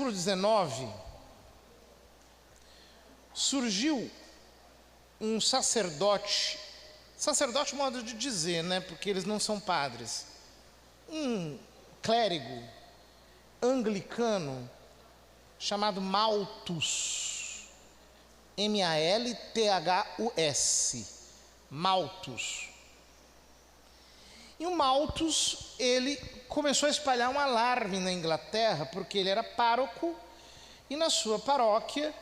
século XIX, surgiu um sacerdote, modo de dizer, né? Porque eles não são padres, um clérigo anglicano chamado Malthus, M-A-L-T-H-U-S, Malthus. E o Malthus, ele começou a espalhar um alarme na Inglaterra, porque ele era pároco e na sua paróquia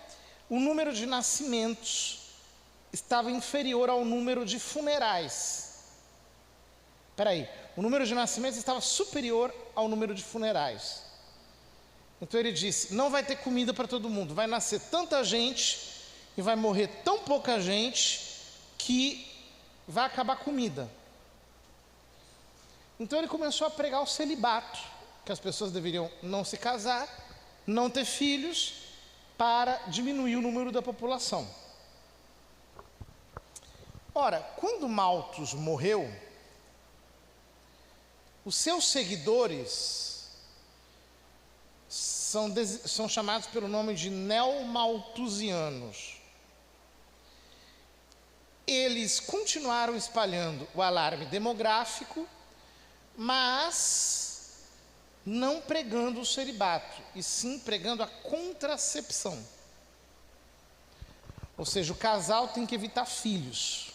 o número de nascimentos estava inferior ao número de funerais. O número de nascimentos estava superior ao número de funerais. Então ele disse: não vai ter comida para todo mundo, vai nascer tanta gente e vai morrer tão pouca gente que vai acabar a comida. Então ele começou a pregar o celibato, que as pessoas deveriam não se casar, não ter filhos, para diminuir o número da população. Ora, quando Malthus morreu, os seus seguidores são chamados pelo nome de neomalthusianos. Eles continuaram espalhando o alarme demográfico, mas não pregando o celibato, e sim pregando a contracepção. Ou seja, o casal tem que evitar filhos.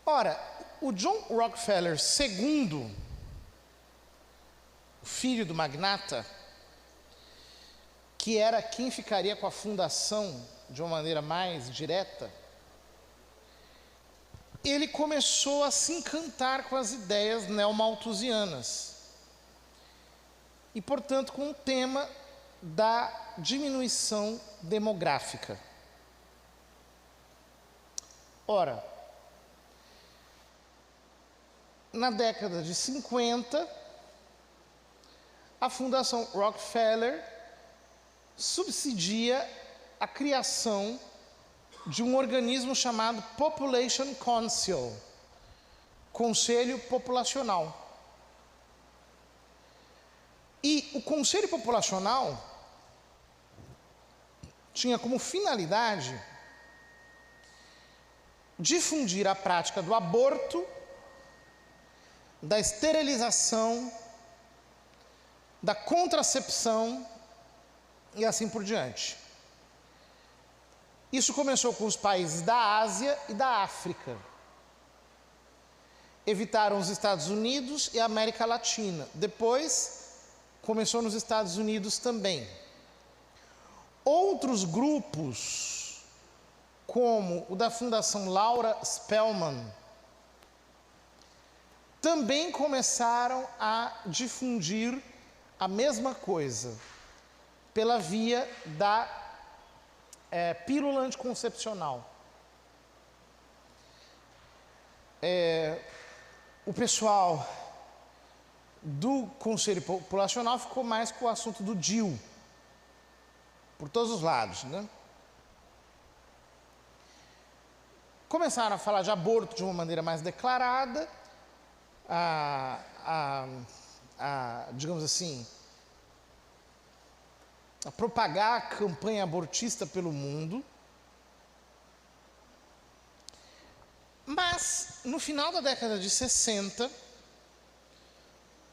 Ora, o John Rockefeller II, o filho do magnata, que era quem ficaria com a fundação de uma maneira mais direta, ele começou a se encantar com as ideias neomalthusianas e, portanto, com o tema da diminuição demográfica. Ora, na década de 50, a Fundação Rockefeller subsidia a criação de um organismo chamado Population Council, Conselho Populacional. E o Conselho Populacional tinha como finalidade difundir a prática do aborto, da esterilização, da contracepção e assim por diante. Isso começou com os países da Ásia e da África. Evitaram os Estados Unidos e a América Latina. Depois, começou nos Estados Unidos também. Outros grupos, como o da Fundação Laura Spelman, também começaram a difundir a mesma coisa, pela via da pílula anticoncepcional. O pessoal do Conselho Populacional ficou mais com o assunto do DIU, por todos os lados, né? Começaram a falar de aborto de uma maneira mais declarada, digamos assim, a propagar a campanha abortista pelo mundo. Mas, no final da década de 60,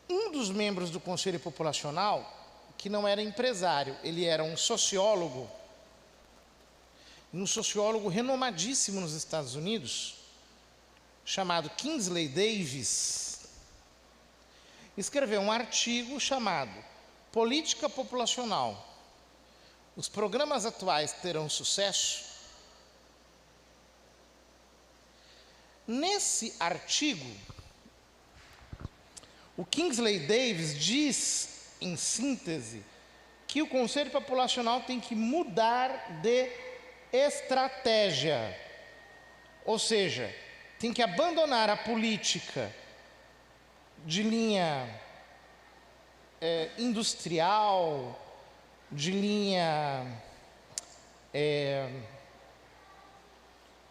um dos membros do Conselho Populacional, que não era empresário, ele era um sociólogo renomadíssimo nos Estados Unidos, chamado Kingsley Davis, escreveu um artigo chamado Política Populacional. Os programas atuais terão sucesso? Nesse artigo, o Kingsley Davis diz, em síntese, que o Conselho Populacional tem que mudar de estratégia. Ou seja, tem que abandonar a política de linha industrial, de linha,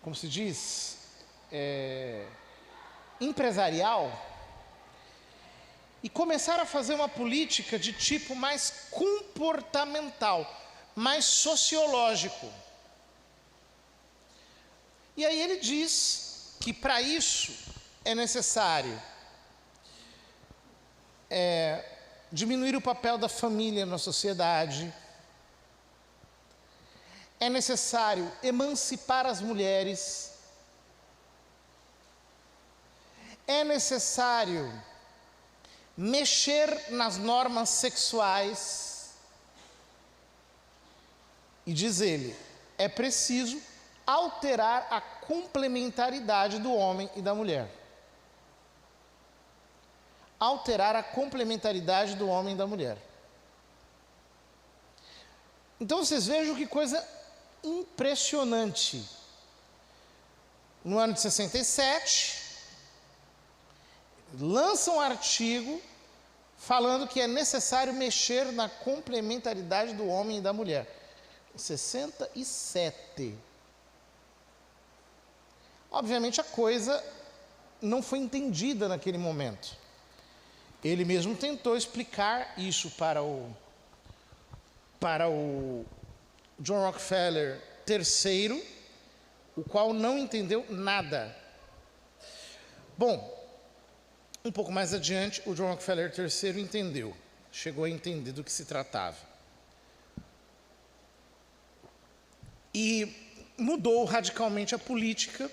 como se diz, empresarial, e começaram a fazer uma política de tipo mais comportamental, mais sociológico. E aí ele diz que para isso é necessário diminuir o papel da família na sociedade, é necessário emancipar as mulheres, é necessário mexer nas normas sexuais, e diz ele, é preciso alterar a complementaridade do homem e da mulher. Alterar a complementaridade do homem e da mulher. Então vocês vejam que coisa impressionante. No ano de 67, lança um artigo falando que é necessário mexer na complementaridade do homem e da mulher. 67. Obviamente a coisa não foi entendida naquele momento. Ele mesmo tentou explicar isso para o John Rockefeller III, o qual não entendeu nada. Bom, um pouco mais adiante, o John Rockefeller III entendeu, chegou a entender do que se tratava. E mudou radicalmente a política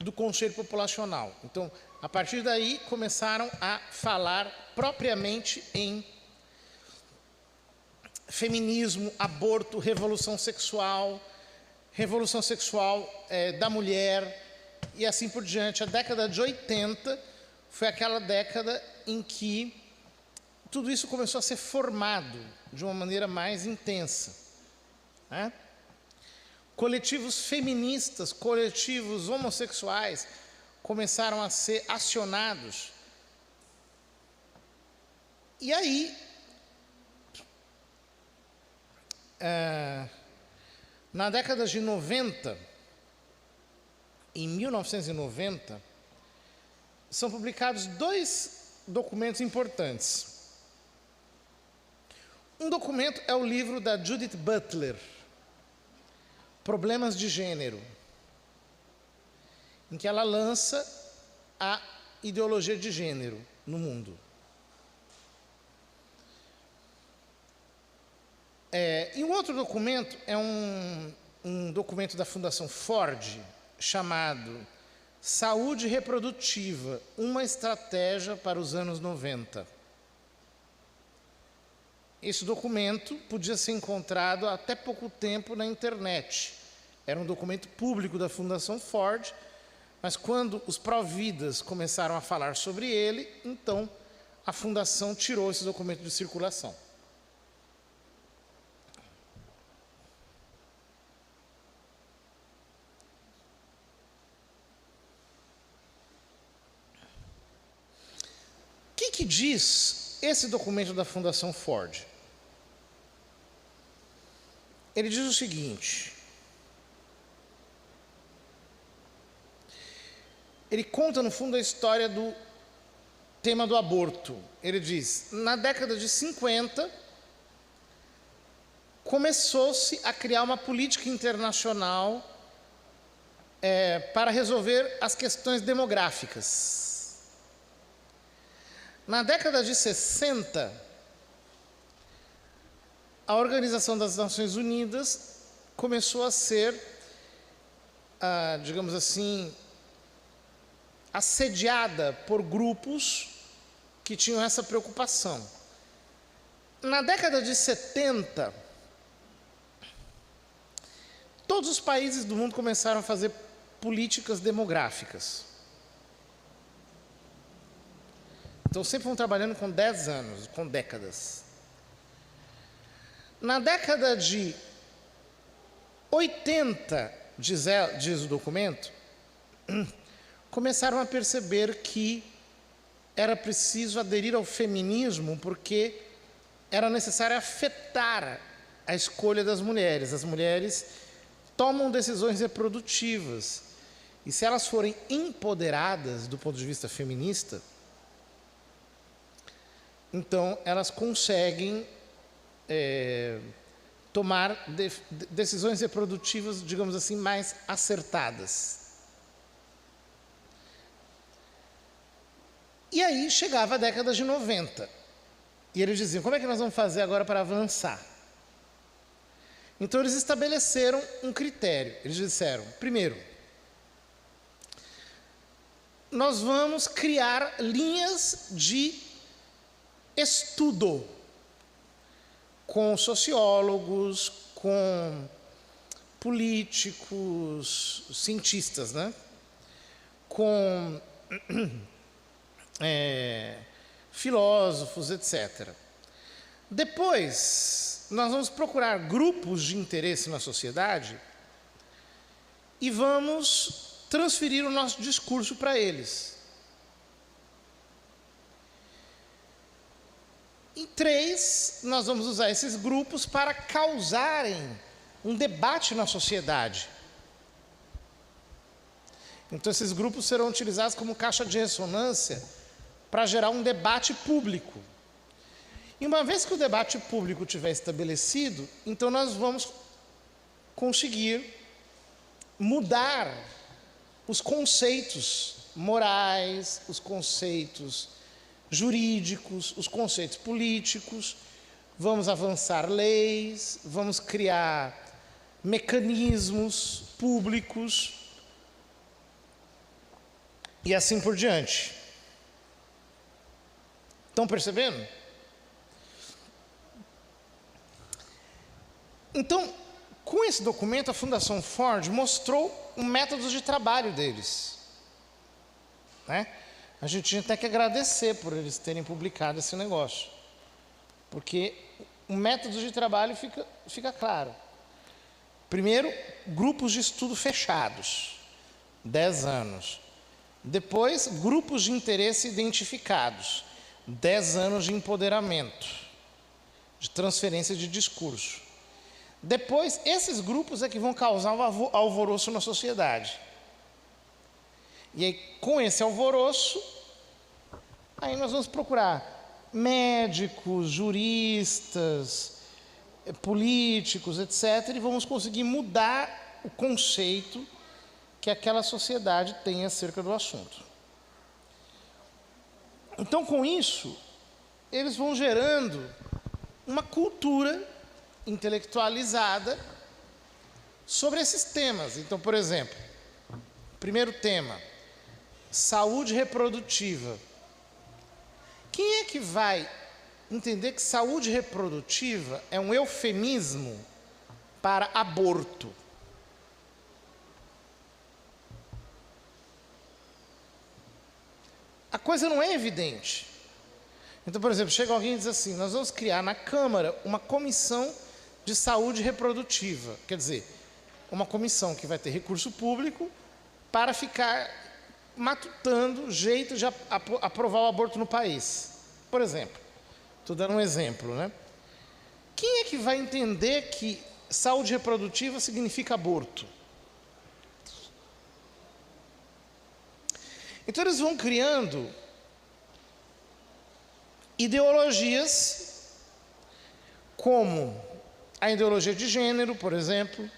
do Conselho Populacional. Então, a partir daí, começaram a falar propriamente em feminismo, aborto, revolução sexual da mulher, e assim por diante. A década de 80 foi aquela década em que tudo isso começou a ser formado de uma maneira mais intensa, né? Coletivos feministas, coletivos homossexuais começaram a ser acionados. E aí, na década de 90, em 1990, são publicados 2 documentos importantes. Um documento é o livro da Judith Butler, Problemas de Gênero, em que ela lança a ideologia de gênero no mundo. E o outro documento é um documento da Fundação Ford, chamado Saúde Reprodutiva, uma estratégia para os anos 90. Esse documento podia ser encontrado até pouco tempo na internet. Era um documento público da Fundação Ford, mas quando os pró-vidas começaram a falar sobre ele, então a Fundação tirou esse documento de circulação. O que diz esse documento da Fundação Ford? Ele diz o seguinte: ele conta no fundo a história do tema do aborto. Ele diz, na década de 50, começou-se a criar uma política internacional para resolver as questões demográficas. Na década de 60, a Organização das Nações Unidas começou a ser, digamos assim, assediada por grupos que tinham essa preocupação. Na década de 70, todos os países do mundo começaram a fazer políticas demográficas. Então sempre vão trabalhando com 10 anos, com décadas. Na década de 80, diz o documento, começaram a perceber que era preciso aderir ao feminismo porque era necessário afetar a escolha das mulheres. As mulheres tomam decisões reprodutivas e se elas forem empoderadas do ponto de vista feminista, então elas conseguem tomar decisões reprodutivas, digamos assim, mais acertadas. E aí chegava a década de 90. E eles diziam, como é que nós vamos fazer agora para avançar? Então eles estabeleceram um critério. Eles disseram, primeiro, nós vamos criar linhas de estudo com sociólogos, com políticos, cientistas, né? Com filósofos, etc. Depois, nós vamos procurar grupos de interesse na sociedade e vamos transferir o nosso discurso para eles. Em 3, nós vamos usar esses grupos para causarem um debate na sociedade. Então, esses grupos serão utilizados como caixa de ressonância para gerar um debate público. E uma vez que o debate público estiver estabelecido, então nós vamos conseguir mudar os conceitos morais, os conceitos jurídicos, os conceitos políticos, vamos avançar leis, vamos criar mecanismos públicos e assim por diante. Estão percebendo? Então, com esse documento, a Fundação Ford mostrou o método de trabalho deles, né? A gente tinha até que agradecer por eles terem publicado esse negócio, porque o método de trabalho fica claro. Primeiro, grupos de estudo fechados, 10 anos. Depois, grupos de interesse identificados, 10 anos de empoderamento, de transferência de discurso. Depois, esses grupos é que vão causar um alvoroço na sociedade. E aí, com esse alvoroço, aí nós vamos procurar médicos, juristas, políticos, etc., e vamos conseguir mudar o conceito que aquela sociedade tem acerca do assunto. Então, com isso, eles vão gerando uma cultura intelectualizada sobre esses temas. Então, por exemplo, primeiro tema, saúde reprodutiva. Quem é que vai entender que saúde reprodutiva é um eufemismo para aborto? A coisa não é evidente. Então, por exemplo, chega alguém e diz assim, nós vamos criar na Câmara uma comissão de saúde reprodutiva. Quer dizer, uma comissão que vai ter recurso público para ficar matutando jeito de aprovar o aborto no país. Por exemplo, estou dando um exemplo, né? Quem é que vai entender que saúde reprodutiva significa aborto? Então eles vão criando ideologias como a ideologia de gênero, por exemplo,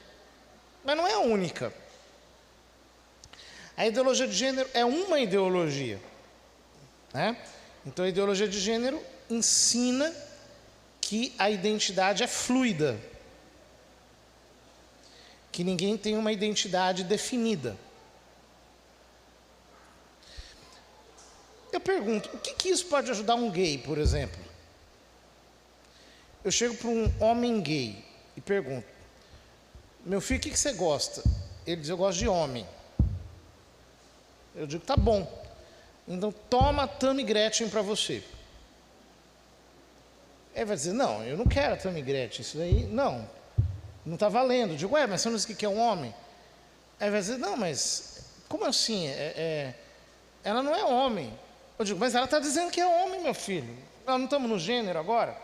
mas não é a única. A ideologia de gênero é uma ideologia, né? Então a ideologia de gênero ensina que a identidade é fluida, que ninguém tem uma identidade definida. Eu pergunto, o que isso pode ajudar um gay, por exemplo? Eu chego para um homem gay e pergunto, meu filho, o que você gosta? Ele diz, eu gosto de homem. Eu digo, tá bom, então toma a Tammy Gretchen para você. Ele vai dizer, não, eu não quero a Tammy Gretchen, isso daí, não está valendo. Eu digo, mas você não disse que é um homem? Aí vai dizer, não, mas como assim? Ela não é homem. Eu digo, mas ela está dizendo que é homem, meu filho. Nós não estamos no gênero agora?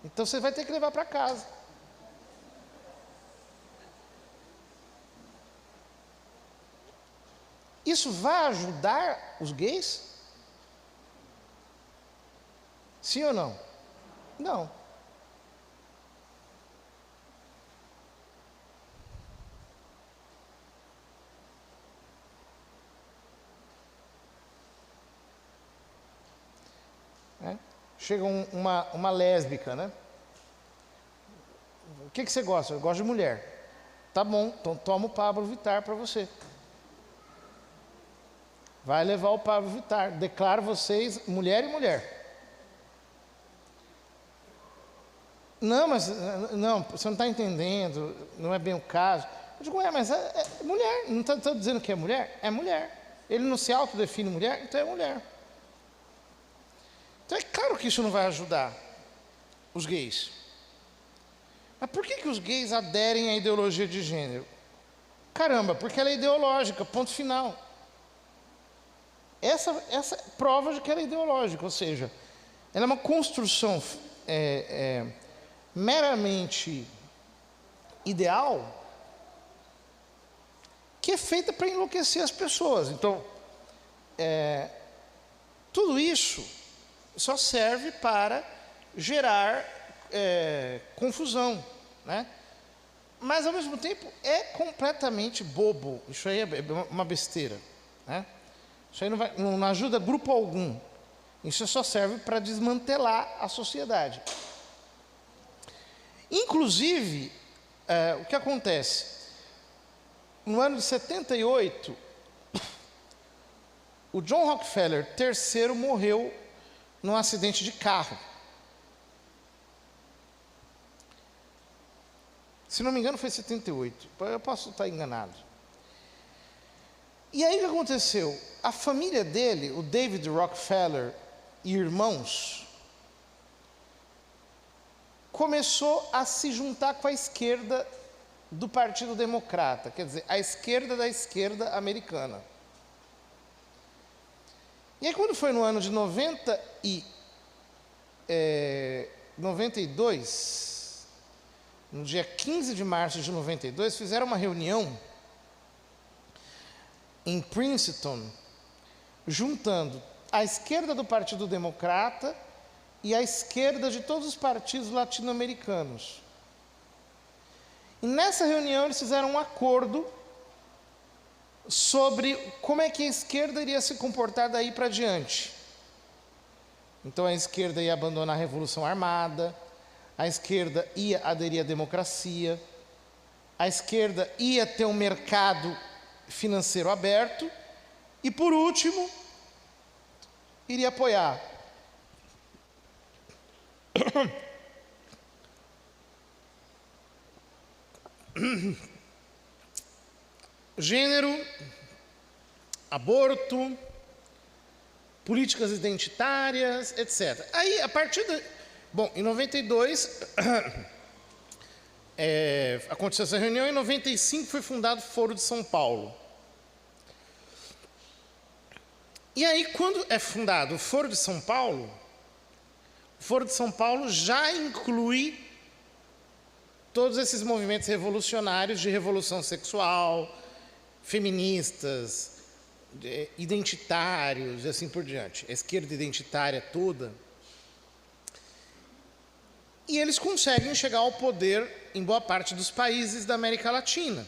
Então você vai ter que levar para casa. Isso vai ajudar os gays? Sim ou não? Não. Chega uma lésbica, né? O que você gosta? Eu gosto de mulher. Tá bom, então toma o Pablo Vittar para você. Vai levar o Pablo Vittar. Declaro vocês mulher e mulher. Não, mas não, você não está entendendo, não é bem o caso. Eu digo, mas é mulher, não está dizendo que é mulher? É mulher. Ele não se autodefine mulher, então é mulher. Então é claro que isso não vai ajudar os gays. Mas por que os gays aderem à ideologia de gênero? Caramba, porque ela é ideológica, ponto final. Essa prova de que ela é ideológica, ou seja, ela é uma construção meramente ideal que é feita para enlouquecer as pessoas. Então, tudo isso só serve para gerar confusão, né? Mas, ao mesmo tempo, é completamente bobo. Isso aí é uma besteira, né? Isso aí não ajuda grupo algum. Isso só serve para desmantelar a sociedade. Inclusive, o que acontece? No ano de 78, o John Rockefeller III morreu num acidente de carro. Se não me engano, foi 78. Eu posso estar enganado. E aí o que aconteceu? A família dele, o David Rockefeller e irmãos, começou a se juntar com a esquerda do Partido Democrata, quer dizer, a esquerda da esquerda americana. E aí quando foi no ano de 92, no dia 15 de março de 92, fizeram uma reunião em Princeton, juntando a esquerda do Partido Democrata e a esquerda de todos os partidos latino-americanos. E nessa reunião eles fizeram um acordo sobre como é que a esquerda iria se comportar daí para diante. Então a esquerda ia abandonar a Revolução Armada, a esquerda ia aderir à democracia, a esquerda ia ter um mercado financeiro aberto e, por último, iria apoiar gênero, aborto, políticas identitárias, etc. Aí, a partir de... Bom, em 92, aconteceu essa reunião, em 95 foi fundado o Foro de São Paulo. E aí, quando é fundado o Foro de São Paulo, o Foro de São Paulo já inclui todos esses movimentos revolucionários de revolução sexual, feministas, identitários e assim por diante, a esquerda identitária toda. E eles conseguem chegar ao poder em boa parte dos países da América Latina.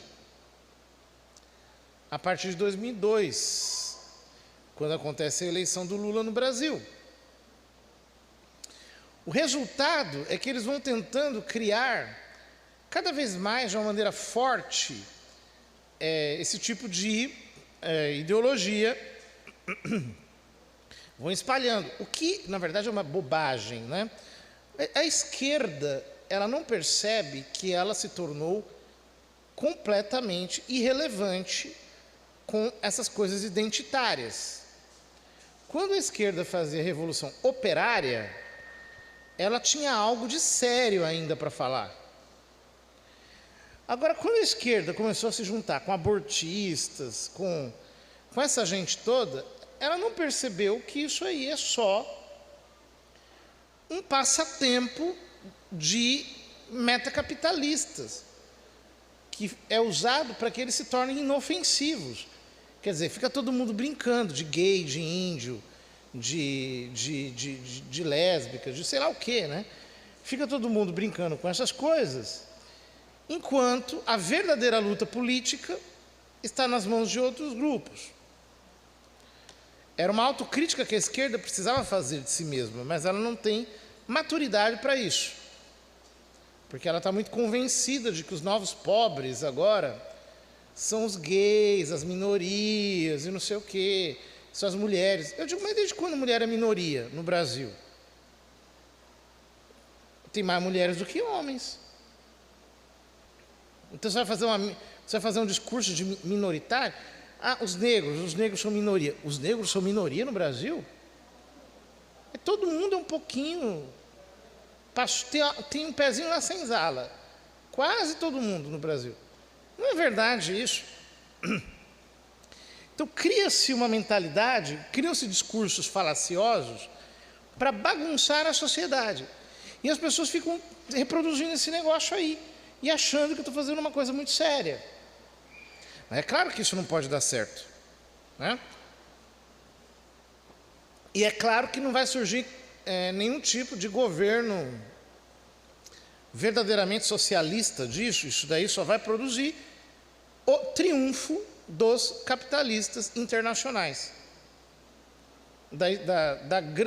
A partir de 2002, quando acontece a eleição do Lula no Brasil. O resultado é que eles vão tentando criar, cada vez mais, de uma maneira forte, esse tipo de ideologia, vão espalhando, o que na verdade é uma bobagem, né? A esquerda, ela não percebe que ela se tornou completamente irrelevante com essas coisas identitárias. Quando a esquerda fazia a revolução operária, ela tinha algo de sério ainda para falar. Agora, quando a esquerda começou a se juntar com abortistas, com essa gente toda, ela não percebeu que isso aí é só um passatempo de metacapitalistas, que é usado para que eles se tornem inofensivos. Quer dizer, fica todo mundo brincando de gay, de índio, de lésbicas, de sei lá o quê, né? Fica todo mundo brincando com essas coisas, enquanto a verdadeira luta política está nas mãos de outros grupos. Era uma autocrítica que a esquerda precisava fazer de si mesma, mas ela não tem maturidade para isso. Porque ela está muito convencida de que os novos pobres agora são os gays, as minorias e não sei o quê, são as mulheres. Eu digo, mas desde quando a mulher é minoria no Brasil? Tem mais mulheres do que homens. Então você vai fazer um discurso de minoritário? Ah, os negros são minoria. Os negros são minoria no Brasil? Todo mundo é um pouquinho... Tem um pezinho na senzala. Quase todo mundo no Brasil. Não é verdade isso? Então cria-se uma mentalidade, criam-se discursos falaciosos para bagunçar a sociedade. E as pessoas ficam reproduzindo esse negócio aí e achando que eu estou fazendo uma coisa muito séria. Mas é claro que isso não pode dar certo, né? E é claro que não vai surgir nenhum tipo de governo verdadeiramente socialista disso. Isso daí só vai produzir o triunfo dos capitalistas internacionais,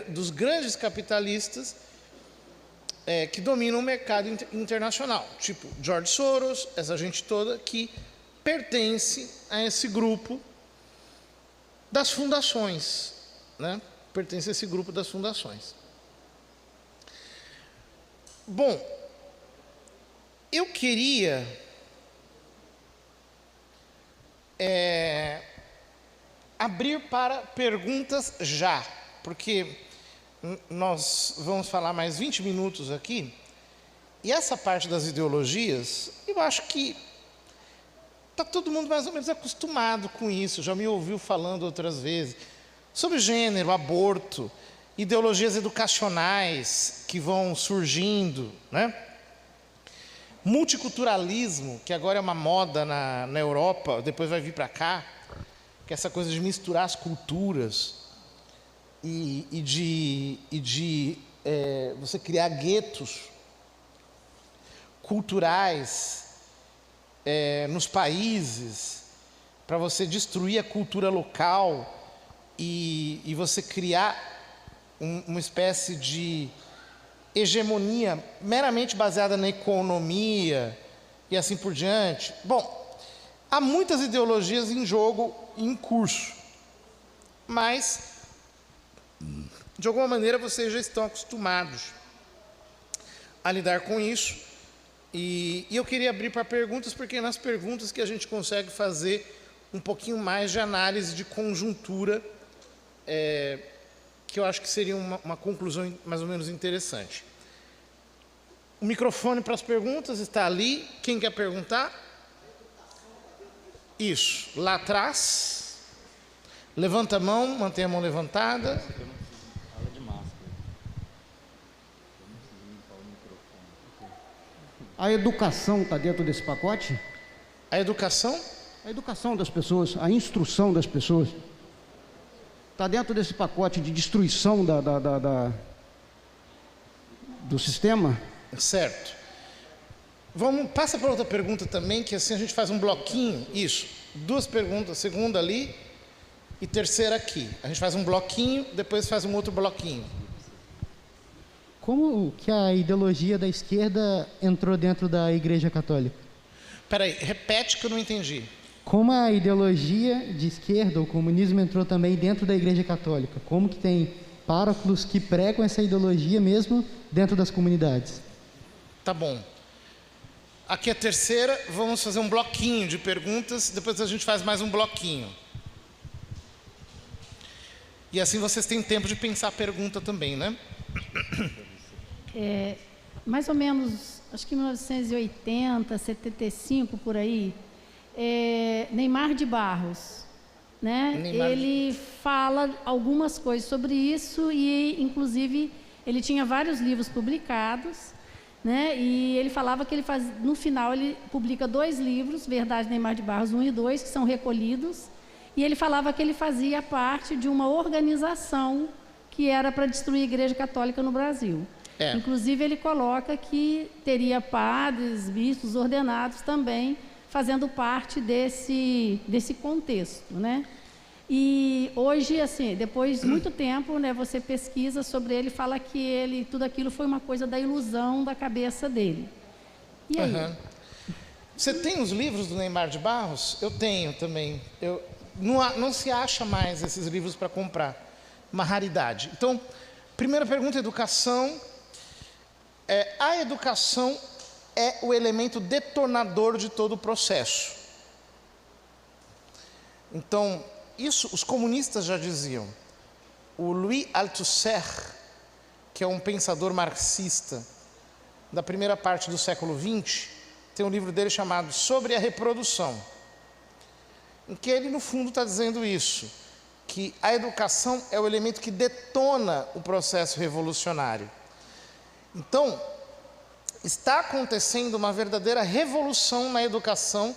dos grandes capitalistas que dominam o mercado internacional, tipo George Soros, essa gente toda que pertence a esse grupo das fundações, né? Pertence a esse grupo das fundações. Bom, eu queria abrir para perguntas já, porque nós vamos falar mais 20 minutos aqui, e essa parte das ideologias, eu acho que está todo mundo mais ou menos acostumado com isso, já me ouviu falando outras vezes, sobre gênero, aborto, ideologias educacionais que vão surgindo, né? Multiculturalismo, que agora é uma moda na Europa, depois vai vir para cá, que é essa coisa de misturar as culturas e de você criar guetos culturais nos países, para você destruir a cultura local e você criar uma espécie de hegemonia meramente baseada na economia e assim por diante. Bom, há muitas ideologias em jogo e em curso, mas de alguma maneira vocês já estão acostumados a lidar com isso, e eu queria abrir para perguntas, porque é nas perguntas que a gente consegue fazer um pouquinho mais de análise de conjuntura, que eu acho que seria uma conclusão mais ou menos interessante. O microfone para as perguntas está ali. Quem quer perguntar? Isso, lá atrás. Levanta a mão, mantém a mão levantada. A educação está dentro desse pacote? A educação? A educação das pessoas, a instrução das pessoas. Está dentro desse pacote de destruição do sistema? Certo. Passa para outra pergunta também, que assim a gente faz um bloquinho. Isso, 2 perguntas, segunda ali e terceira aqui. A gente faz um bloquinho, depois faz um outro bloquinho. Como que a ideologia da esquerda entrou dentro da Igreja Católica? Peraí, repete que eu não entendi. Como a ideologia de esquerda, o comunismo, entrou também dentro da Igreja Católica? Como que tem pároclos que pregam essa ideologia mesmo dentro das comunidades? Tá bom. Aqui a terceira, vamos fazer um bloquinho de perguntas, depois a gente faz mais um bloquinho. E assim vocês têm tempo de pensar a pergunta também, né? Mais ou menos, acho que em 1980, 75, por aí, Neymar de Barros, né? Ele fala algumas coisas sobre isso e, inclusive, ele tinha vários livros publicados, né? E ele falava que no final ele publica 2 livros, Verdade Neymar de Barros 1 e 2, que são recolhidos, e ele falava que ele fazia parte de uma organização que era para destruir a Igreja Católica no Brasil. Inclusive, ele coloca que teria padres, bispos ordenados também fazendo parte desse contexto, né? E hoje, assim, depois de muito tempo, né, você pesquisa sobre ele, fala que tudo aquilo foi uma coisa da ilusão da cabeça dele. E aí? Você tem os livros do Neymar de Barros? Eu tenho também. Não se acha mais esses livros para comprar. Uma raridade. Então, primeira pergunta, educação. A educação é o elemento detonador de todo o processo. Então, isso os comunistas já diziam. O Louis Althusser, que é um pensador marxista da primeira parte do século XX, tem um livro dele chamado Sobre a Reprodução, em que ele, no fundo, está dizendo isso, que a educação é o elemento que detona o processo revolucionário. Então, está acontecendo uma verdadeira revolução na educação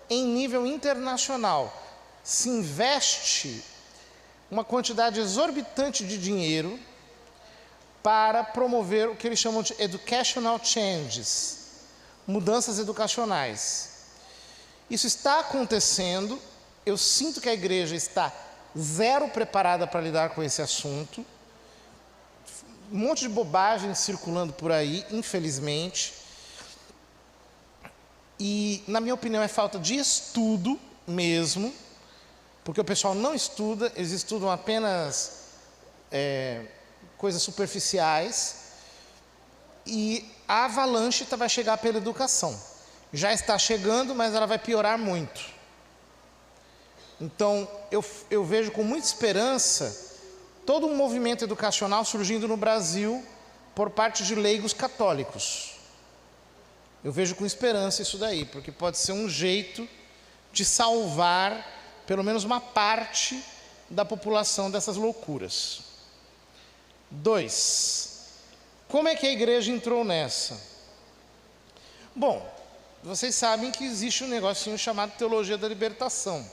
em nível internacional. Se investe uma quantidade exorbitante de dinheiro para promover o que eles chamam de educational changes, mudanças educacionais. Isso está acontecendo, eu sinto que a igreja está zero preparada para lidar com esse assunto, um monte de bobagem circulando por aí, infelizmente, e, na minha opinião, é falta de estudo mesmo, porque o pessoal não estuda, eles estudam apenas coisas superficiais, e a avalanche vai chegar pela educação. Já está chegando, mas ela vai piorar muito. Então, eu vejo com muita esperança todo um movimento educacional surgindo no Brasil por parte de leigos católicos. Eu vejo com esperança isso daí, porque pode ser um jeito de salvar pelo menos uma parte da população dessas loucuras. 2. Como é que a igreja entrou nessa? Bom, vocês sabem que existe um negocinho chamado teologia da libertação.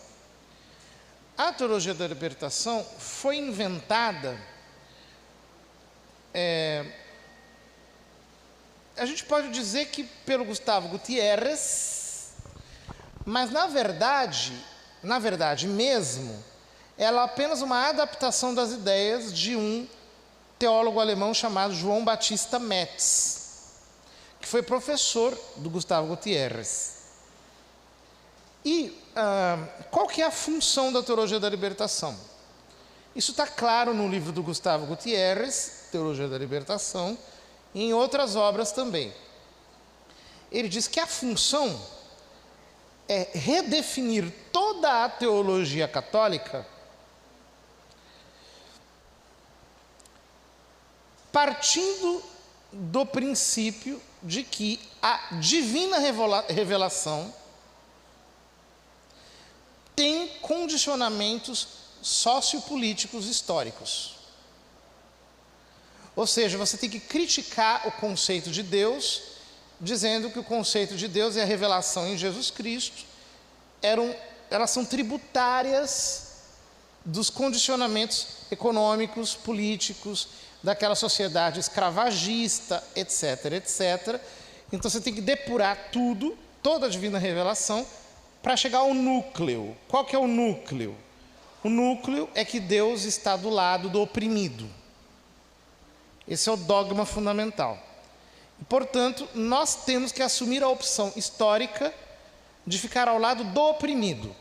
A teologia da libertação foi inventada, a gente pode dizer que pelo Gustavo Gutierrez, mas na verdade mesmo, ela é apenas uma adaptação das ideias de um teólogo alemão chamado João Batista Metz, que foi professor do Gustavo Gutierrez. E qual que é a função da teologia da libertação? Isso está claro no livro do Gustavo Gutierrez, Teologia da Libertação, e em outras obras também. Ele diz que a função é redefinir toda a teologia católica partindo do princípio de que a divina revelação tem condicionamentos sociopolíticos históricos. Ou seja, você tem que criticar o conceito de Deus, dizendo que o conceito de Deus e a revelação em Jesus Cristo elas são tributárias dos condicionamentos econômicos, políticos, daquela sociedade escravagista, etc, etc. Então você tem que depurar tudo, toda a divina revelação, para chegar ao núcleo. Qual que é o núcleo? O núcleo é que Deus está do lado do oprimido. Esse é o dogma fundamental. E, portanto, nós temos que assumir a opção histórica de ficar ao lado do oprimido.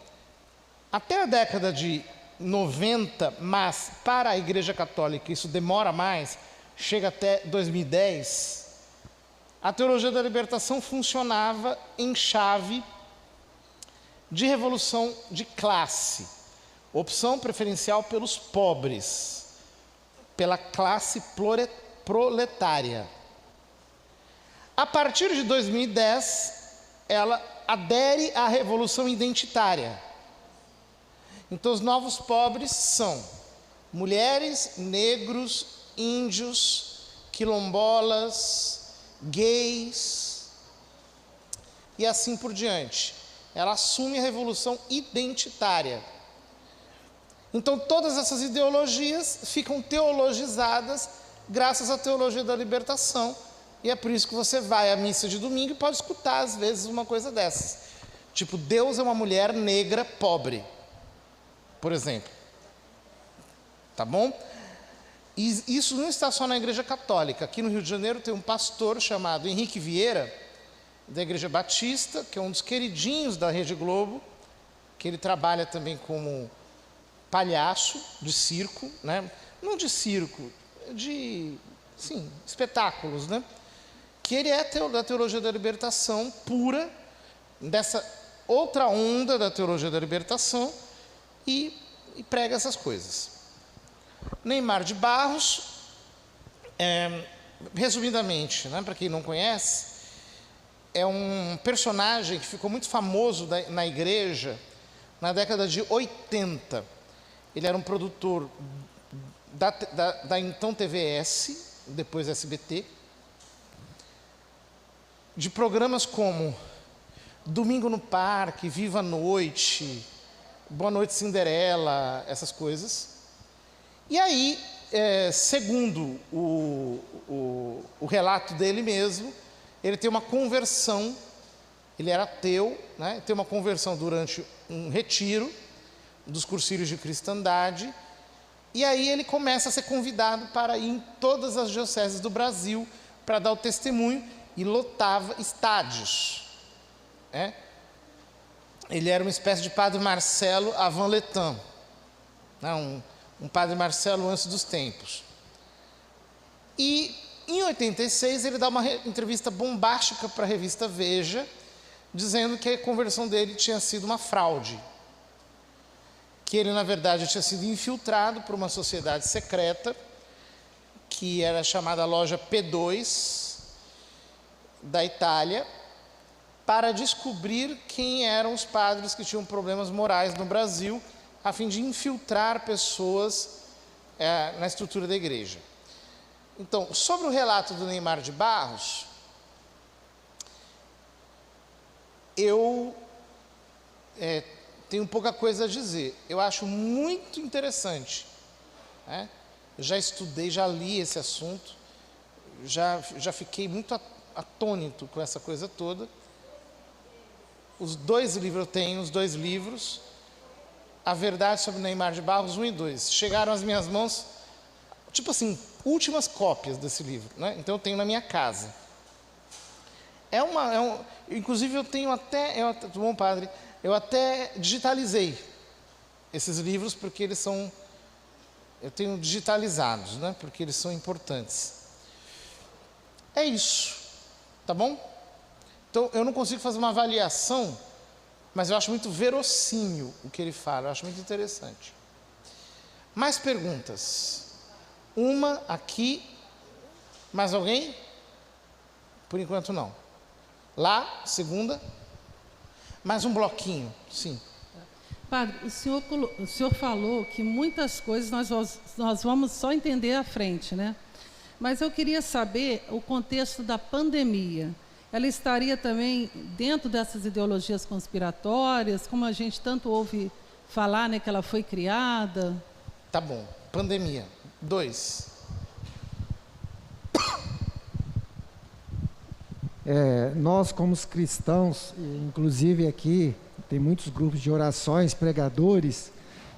Até a década de 90, mas para a Igreja Católica isso demora mais, chega até 2010, a teologia da libertação funcionava em chave de revolução de classe, opção preferencial pelos pobres, pela classe proletária. A partir de 2010, ela adere à revolução identitária. Então, os novos pobres são mulheres, negros, índios, quilombolas, gays e assim por diante. Ela assume a revolução identitária. Então todas essas ideologias ficam teologizadas graças à teologia da libertação. E é por isso que você vai à missa de domingo e pode escutar às vezes uma coisa dessas. Tipo, Deus é uma mulher negra pobre, por exemplo. Tá bom? E isso não está só na Igreja Católica. Aqui no Rio de Janeiro tem um pastor chamado Henrique Vieira, da Igreja Batista, que é um dos queridinhos da Rede Globo, que ele trabalha também como palhaço de circo, né? Não de circo, de, sim, espetáculos, né? Que ele é da teologia da libertação pura, dessa outra onda da teologia da libertação, e prega essas coisas. Neymar de Barros, resumidamente, né, para quem não conhece, é um personagem que ficou muito famoso na igreja na década de 80. Ele era um produtor da então TVS, depois SBT, de programas como Domingo no Parque, Viva a Noite, Boa Noite Cinderela, essas coisas. E aí, segundo o relato dele mesmo, ele tem uma conversão, ele era ateu, né? Tem uma conversão durante um retiro dos cursilhos de cristandade, e aí ele começa a ser convidado para ir em todas as dioceses do Brasil para dar o testemunho, e lotava estádios. Ele era uma espécie de Padre Marcelo avant le temps, né? Um Padre Marcelo antes dos tempos. E em 86 ele dá uma entrevista bombástica para a revista Veja, dizendo que a conversão dele tinha sido uma fraude, que ele na verdade tinha sido infiltrado por uma sociedade secreta, que era chamada Loja P2, da Itália, para descobrir quem eram os padres que tinham problemas morais no Brasil, a fim de infiltrar pessoas na estrutura da igreja. Então, sobre o relato do Neymar de Barros, eu tenho pouca coisa a dizer. Eu acho muito interessante, né? Eu já estudei, já li esse assunto, já fiquei muito atônito com essa coisa toda. Os dois livros, eu tenho os dois livros, A Verdade sobre Neymar de Barros, 1 e 2. Chegaram às minhas mãos, tipo assim, últimas cópias desse livro, né? Então eu tenho na minha casa. Inclusive eu tenho bom padre, eu até digitalizei esses livros, porque eles são, eu tenho digitalizados, né? Porque eles são importantes. É isso, tá bom? Então eu não consigo fazer uma avaliação, mas eu acho muito verossímil o que ele fala, eu acho muito interessante. Mais perguntas? Uma aqui, mais alguém? Por enquanto não. Lá, segunda, mais um bloquinho, sim. Padre, o senhor falou que muitas coisas nós vamos só entender à frente, né? Mas eu queria saber o contexto da pandemia. Ela estaria também dentro dessas ideologias conspiratórias, como a gente tanto ouve falar, né, que ela foi criada? Tá bom. Pandemia. 2. Nós, como os cristãos, inclusive aqui, tem muitos grupos de orações, pregadores,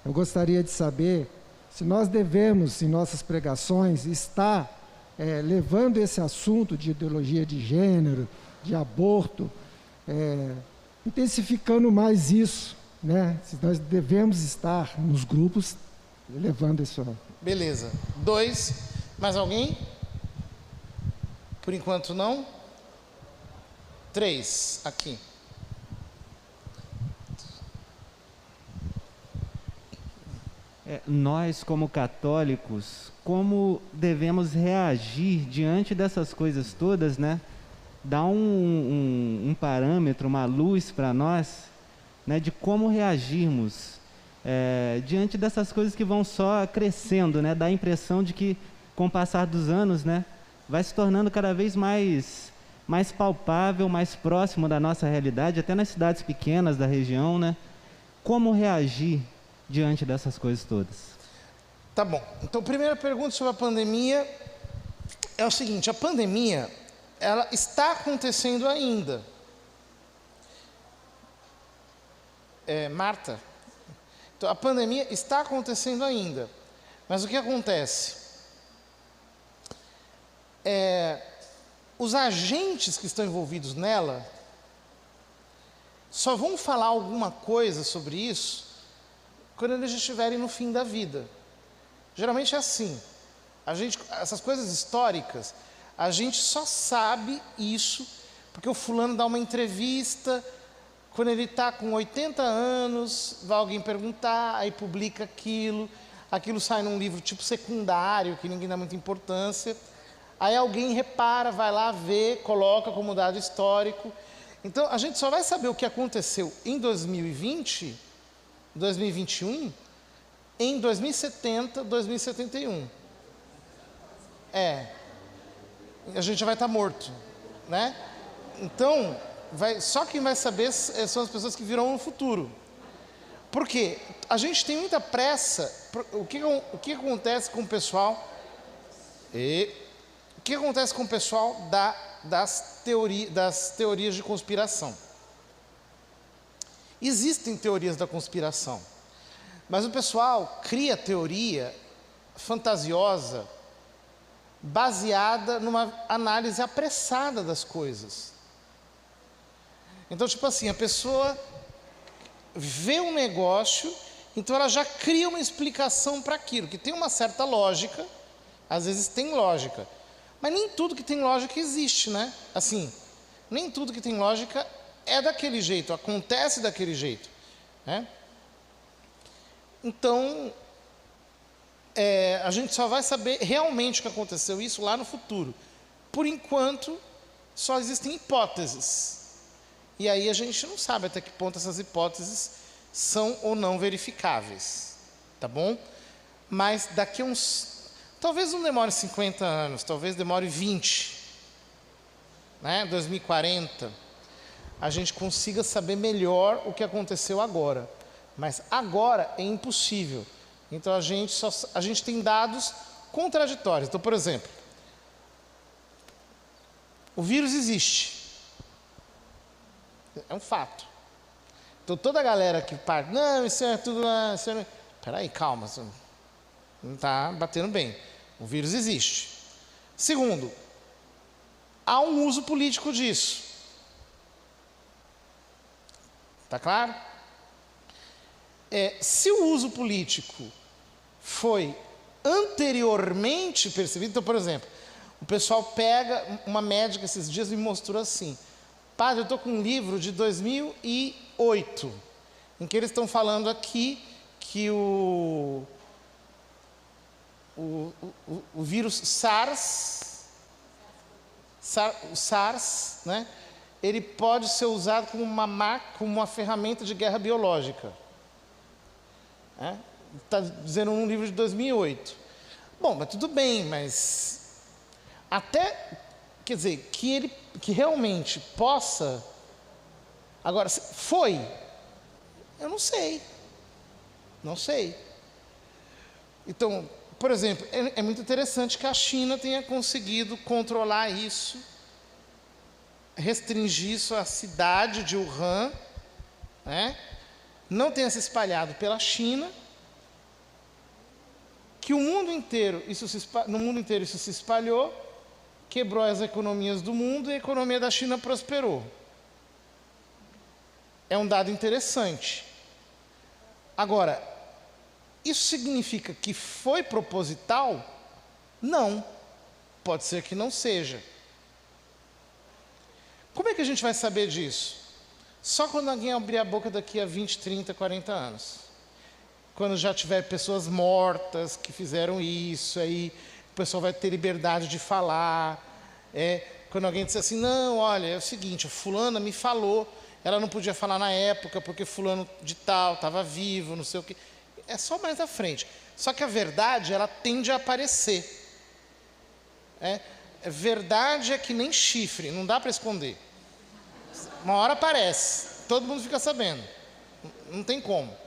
eu gostaria de saber se nós devemos, em nossas pregações, estar levando esse assunto de ideologia de gênero, de aborto, intensificando mais isso, né? Se nós devemos estar nos grupos levando isso. Beleza. 2. Mais alguém? Por enquanto não. 3. Aqui. Nós, como católicos, como devemos reagir diante dessas coisas todas, né? Dá um parâmetro, uma luz para nós, né? De como reagirmos diante dessas coisas que vão só crescendo, né? Dá a impressão de que, com o passar dos anos, né? Vai se tornando cada vez mais palpável, mais próximo da nossa realidade, até nas cidades pequenas da região, né? Como reagir diante dessas coisas todas? Tá bom. Então, primeira pergunta sobre a pandemia é o seguinte: a pandemia, ela está acontecendo ainda. Marta, então, a pandemia está acontecendo ainda. Mas o que acontece? Os agentes que estão envolvidos nela só vão falar alguma coisa sobre isso quando eles estiverem no fim da vida. Geralmente é assim. Essas coisas históricas, a gente só sabe isso porque o fulano dá uma entrevista, quando ele está com 80 anos, vai alguém perguntar, aí publica aquilo sai num livro tipo secundário, que ninguém dá muita importância, aí alguém repara, vai lá ver, coloca como dado histórico. Então, a gente só vai saber o que aconteceu em 2020, 2021, em 2070, 2071. A gente já vai estar morto, né? Então, só quem vai saber são as pessoas que virão no futuro. Por quê? A gente tem muita pressa. O que acontece com o pessoal? O que acontece com o pessoal das teorias de conspiração? Existem teorias da conspiração, mas o pessoal cria teoria fantasiosa baseada numa análise apressada das coisas. Então, tipo assim, a pessoa vê um negócio, então ela já cria uma explicação para aquilo, que tem uma certa lógica, às vezes tem lógica, mas nem tudo que tem lógica existe, né? Assim, nem tudo que tem lógica é daquele jeito, acontece daquele jeito, né? Então, a gente só vai saber realmente o que aconteceu isso lá no futuro. Por enquanto, só existem hipóteses. E aí a gente não sabe até que ponto essas hipóteses são ou não verificáveis, tá bom? Mas daqui a talvez não demore 50 anos, talvez demore 20, né? 2040, a gente consiga saber melhor o que aconteceu agora. Mas agora é impossível. Então a gente tem dados contraditórios. Então, por exemplo, o vírus existe. É um fato. Então toda a galera que parte, não, isso é tudo... Peraí, calma, você não está batendo bem. O vírus existe. Segundo, há um uso político disso. Está claro? Se o uso político foi anteriormente percebido, então, por exemplo, o pessoal pega, uma médica esses dias me mostrou assim: padre, eu estou com um livro de 2008, em que eles estão falando aqui que o vírus SARS, né, ele pode ser usado como uma ferramenta de guerra biológica. Está dizendo num livro de 2008. Bom, mas tudo bem, mas até, quer dizer, que realmente possa... Agora, foi? Eu não sei. Não sei. Então, por exemplo, é muito interessante que a China tenha conseguido controlar isso, restringir isso à cidade de Wuhan, né? Não tenha se espalhado pela China, que no mundo inteiro isso se espalhou, quebrou as economias do mundo e a economia da China prosperou. É um dado interessante. Agora, isso significa que foi proposital? Não. Pode ser que não seja. Como é que a gente vai saber disso? Só quando alguém abrir a boca daqui a 20, 30, 40 anos. Quando já tiver pessoas mortas que fizeram isso, aí o pessoal vai ter liberdade de falar. Quando alguém disser assim, não, olha, é o seguinte, a fulana me falou, ela não podia falar na época porque fulano de tal estava vivo, não sei o quê. É só mais à frente. Só que a verdade, ela tende a aparecer. Verdade é que nem chifre, não dá para esconder. Uma hora aparece, todo mundo fica sabendo. Não tem como.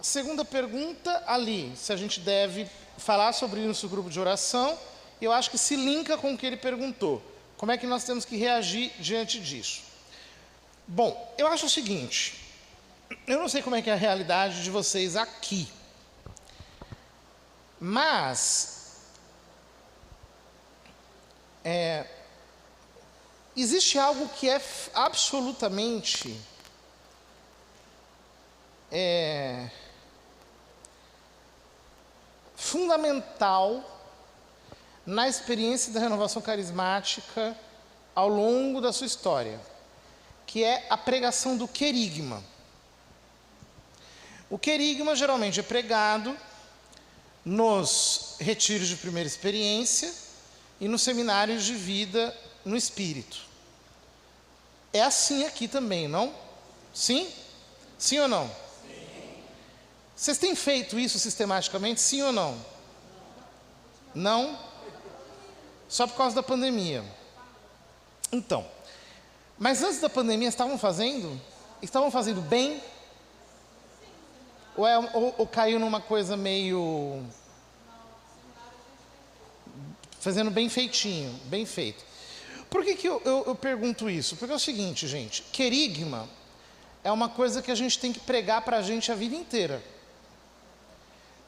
Segunda pergunta, ali, se a gente deve falar sobre isso no grupo de oração, eu acho que se linka com o que ele perguntou. Como é que nós temos que reagir diante disso? Bom, eu acho o seguinte, eu não sei como é que é a realidade de vocês aqui, mas existe algo que é absolutamente fundamental na experiência da renovação carismática ao longo da sua história, que é a pregação do querigma. O querigma geralmente é pregado nos retiros de primeira experiência e nos seminários de vida no Espírito. É assim aqui também, não? Sim? Sim ou não? Sim. Vocês têm feito isso sistematicamente, sim ou não? Não? Só por causa da pandemia. Então, mas antes da pandemia estavam fazendo? Estavam fazendo bem? Ou caiu numa coisa meio... fazendo bem feitinho, bem feito. Por que eu pergunto isso? Porque é o seguinte, gente, querigma é uma coisa que a gente tem que pregar para a gente a vida inteira.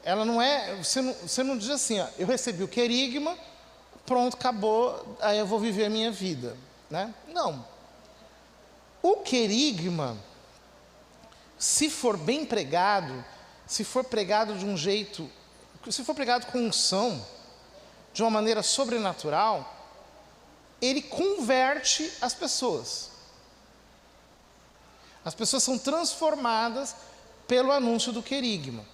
Ela não é... Você não diz assim, ó, eu recebi o querigma, pronto, acabou, aí eu vou viver a minha vida, né? Não. O querigma, se for bem pregado, se for pregado de um jeito, se for pregado com unção, de uma maneira sobrenatural, ele converte as pessoas. As pessoas são transformadas pelo anúncio do querigma.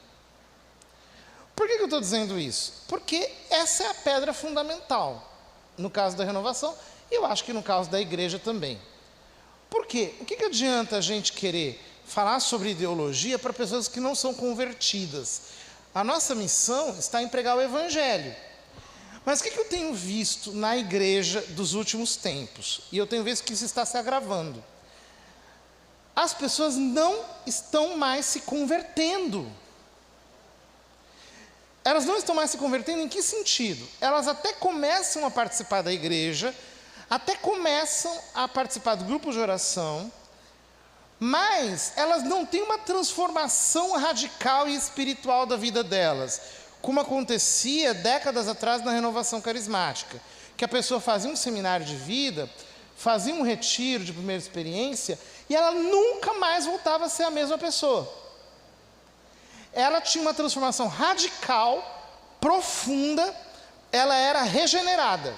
Por que eu estou dizendo isso? Porque essa é a pedra fundamental, no caso da renovação, e eu acho que no caso da igreja também. Por quê? O que adianta a gente querer falar sobre ideologia para pessoas que não são convertidas? A nossa missão está em pregar o evangelho. Mas o que eu tenho visto na igreja dos últimos tempos? E eu tenho visto que isso está se agravando. As pessoas não estão mais se convertendo. Elas não estão mais se convertendo em que sentido? Elas até começam a participar da igreja, até começam a participar do grupo de oração, mas elas não têm uma transformação radical e espiritual da vida delas, como acontecia décadas atrás na renovação carismática, que a pessoa fazia um seminário de vida, fazia um retiro de primeira experiência, e ela nunca mais voltava a ser a mesma pessoa. Ela tinha uma transformação radical, profunda, ela era regenerada.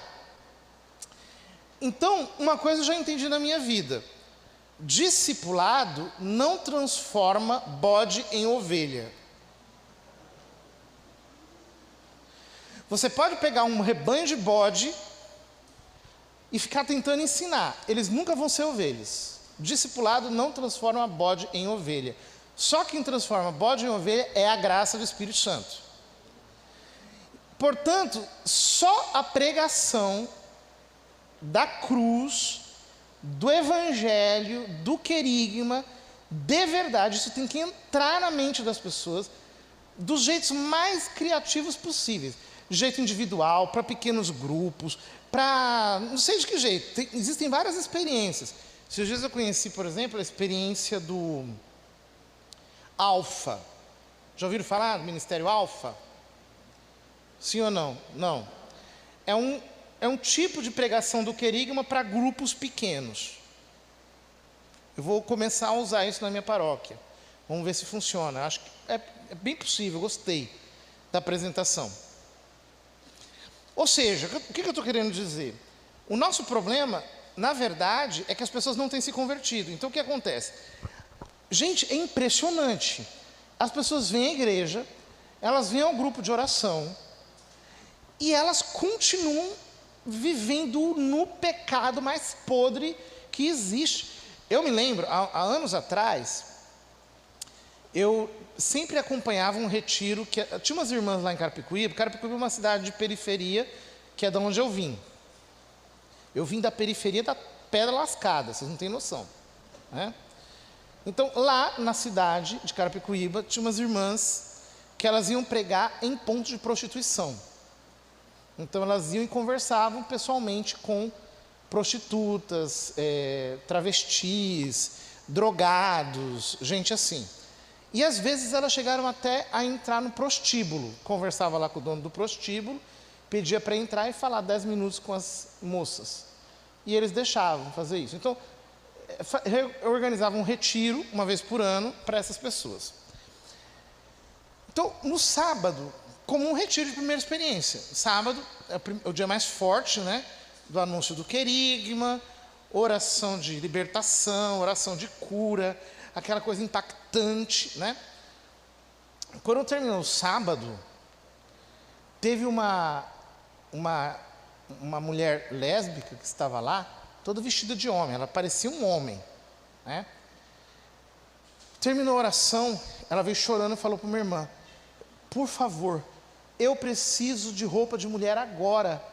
Então, uma coisa eu já entendi na minha vida: discipulado não transforma bode em ovelha. Você pode pegar um rebanho de bode e ficar tentando ensinar, eles nunca vão ser ovelhas. Discipulado não transforma bode em ovelha. Só quem transforma bode em ovelha é a graça do Espírito Santo. Portanto, só a pregação da cruz, do evangelho, do querigma, de verdade, isso tem que entrar na mente das pessoas dos jeitos mais criativos possíveis. De jeito individual, para pequenos grupos, para... não sei de que jeito. Existem várias experiências. Esses dias eu conheci, por exemplo, a experiência do Alfa. Já ouviram falar do Ministério Alfa? Sim ou não? Não. É um tipo de pregação do querigma para grupos pequenos. Eu vou começar a usar isso na minha paróquia. Vamos ver se funciona. Acho que é bem possível, gostei da apresentação. Ou seja, o que eu estou querendo dizer? O nosso problema, na verdade, é que as pessoas não têm se convertido. Então o que acontece? Gente, é impressionante. As pessoas vêm à igreja, elas vêm ao grupo de oração e elas continuam vivendo no pecado mais podre que existe. Eu me lembro, há anos atrás, eu sempre acompanhava um retiro, tinha umas irmãs lá em Carapicuíba. Carapicuíba é uma cidade de periferia, que é de onde eu vim. Eu vim da periferia da Pedra Lascada, vocês não têm noção, né? Então, lá na cidade de Carapicuíba, tinha umas irmãs que elas iam pregar em pontos de prostituição. Então, elas iam e conversavam pessoalmente com prostitutas, travestis, drogados, gente assim. E às vezes elas chegaram até a entrar no prostíbulo. Conversava lá com o dono do prostíbulo, pedia para entrar e falar 10 minutos com as moças. E eles deixavam fazer isso. Então, organizavam um retiro, uma vez por ano, para essas pessoas. Então, no sábado, como um retiro de primeira experiência. Sábado é o dia mais forte, né? Do anúncio do querigma, oração de libertação, oração de cura, aquela coisa impactante, né? Quando terminou o sábado, teve uma mulher lésbica que estava lá, toda vestida de homem, ela parecia um homem, né? Terminou a oração, ela veio chorando e falou para minha irmã: por favor, eu preciso de roupa de mulher agora.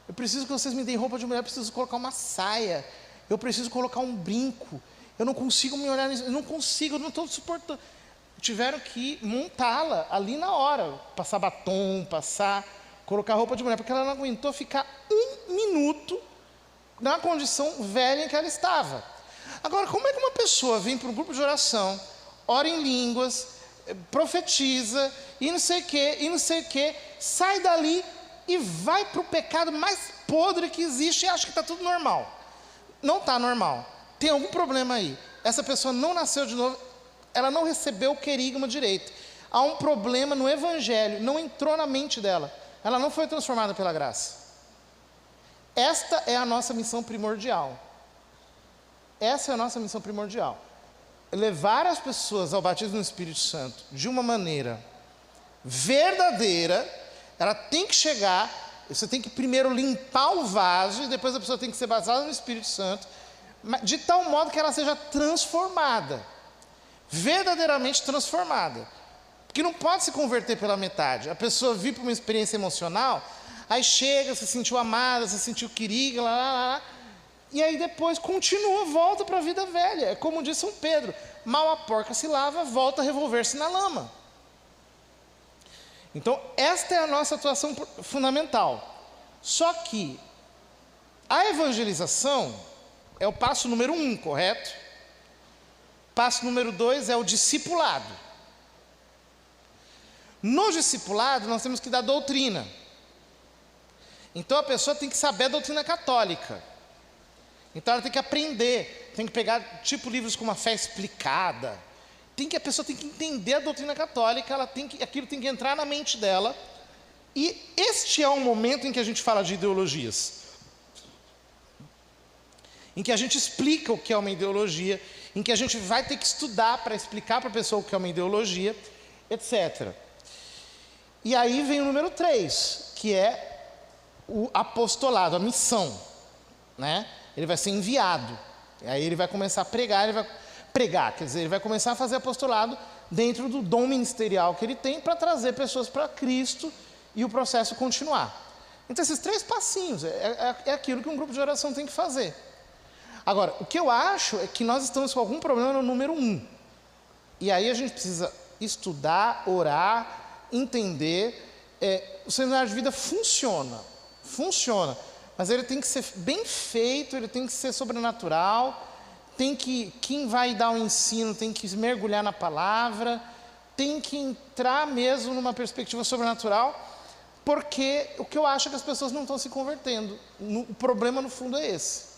Eu preciso que vocês me deem roupa de mulher, eu preciso colocar uma saia, eu preciso colocar um brinco, eu não consigo me olhar nisso, eu não estou suportando. Tiveram que montá-la ali na hora, passar batom, colocar roupa de mulher, porque ela não aguentou ficar 1 minuto na condição velha em que ela estava. Agora, como é que uma pessoa vem para um grupo de oração, ora em línguas, profetiza, e não sei o que, sai dali e vai para o pecado mais podre que existe e acha que está tudo normal? Não está normal. Tem algum problema aí. Essa pessoa não nasceu de novo, ela não recebeu o querigma direito. Há um problema no evangelho, não entrou na mente dela. Ela não foi transformada pela graça. Esta é a nossa missão primordial. Essa é a nossa missão primordial. Levar as pessoas ao batismo no Espírito Santo de uma maneira verdadeira. Ela tem que chegar, você tem que primeiro limpar o vaso e depois a pessoa tem que ser batizada no Espírito Santo, de tal modo que ela seja transformada, verdadeiramente transformada. Porque não pode se converter pela metade. A pessoa vir para uma experiência emocional, aí chega, se sentiu amada, se sentiu querida, e aí depois continua, volta para a vida velha. É como diz São Pedro: mal a porca se lava, volta a revolver-se na lama. Então, esta é a nossa atuação fundamental. Só que a evangelização é o passo número 1, correto? Passo número 2 é o discipulado. No discipulado, nós temos que dar doutrina. Então, a pessoa tem que saber a doutrina católica. Então, ela tem que aprender, tem que pegar, tipo, livros como A Fé Explicada. A pessoa tem que entender a doutrina católica, aquilo tem que entrar na mente dela. E este é o momento em que a gente fala de ideologias. Em que a gente explica o que é uma ideologia, em que a gente vai ter que estudar para explicar para a pessoa o que é uma ideologia, etc. E aí vem o número 3, que é o apostolado, a missão, né? Ele vai ser enviado, e aí ele vai começar a pregar, ele vai começar a fazer apostolado dentro do dom ministerial que ele tem para trazer pessoas para Cristo e o processo continuar. Então, esses 3 passinhos é aquilo que um grupo de oração tem que fazer. Agora, o que eu acho é que nós estamos com algum problema no número 1. E aí a gente precisa estudar, orar, entender. O seminário de vida funciona, mas ele tem que ser bem feito, ele tem que ser sobrenatural. Quem vai dar o ensino tem que mergulhar na palavra, tem que entrar mesmo numa perspectiva sobrenatural, porque o que eu acho é que as pessoas não estão se convertendo. O problema no fundo é esse.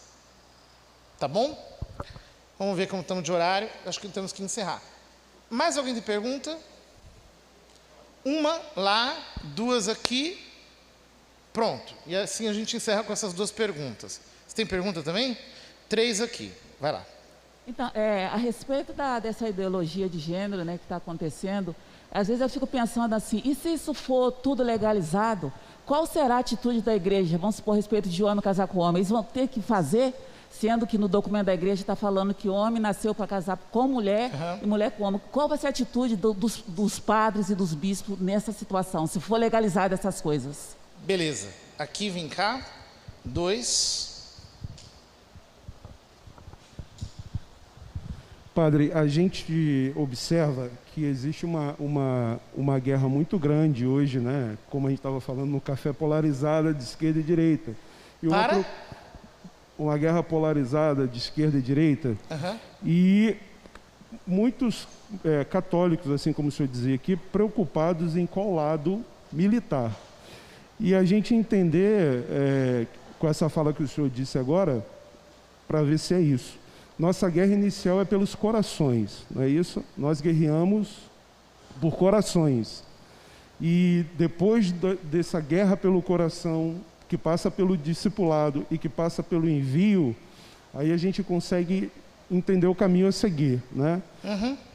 Tá bom? Vamos ver como estamos de horário, acho que temos que encerrar. Mais alguém tem pergunta? Uma lá, 2 aqui, pronto. E assim a gente encerra com essas 2 perguntas. Você tem pergunta também? 3 aqui, vai lá. Então, a respeito dessa ideologia de gênero, né, que está acontecendo, às vezes eu fico pensando assim, e se isso for tudo legalizado, qual será a atitude da igreja? Vamos supor, a respeito de homem casar com homem, eles vão ter que fazer, sendo que no documento da igreja está falando que homem nasceu para casar com mulher e mulher com homem. Qual vai ser a atitude dos padres e dos bispos nessa situação, se for legalizado essas coisas? Beleza, aqui vem cá, 2... Padre, a gente observa que existe uma guerra muito grande hoje, né? Como a gente estava falando no café, polarizada de esquerda e direita. E uma guerra polarizada de esquerda e direita. E muitos católicos, assim como o senhor dizia aqui, preocupados em qual lado militar. E a gente entender, com essa fala que o senhor disse agora, para ver se é isso. Nossa guerra inicial é pelos corações, não é isso? Nós guerreamos por corações. E depois dessa guerra pelo coração, que passa pelo discipulado e que passa pelo envio, aí a gente consegue entender o caminho a seguir, né?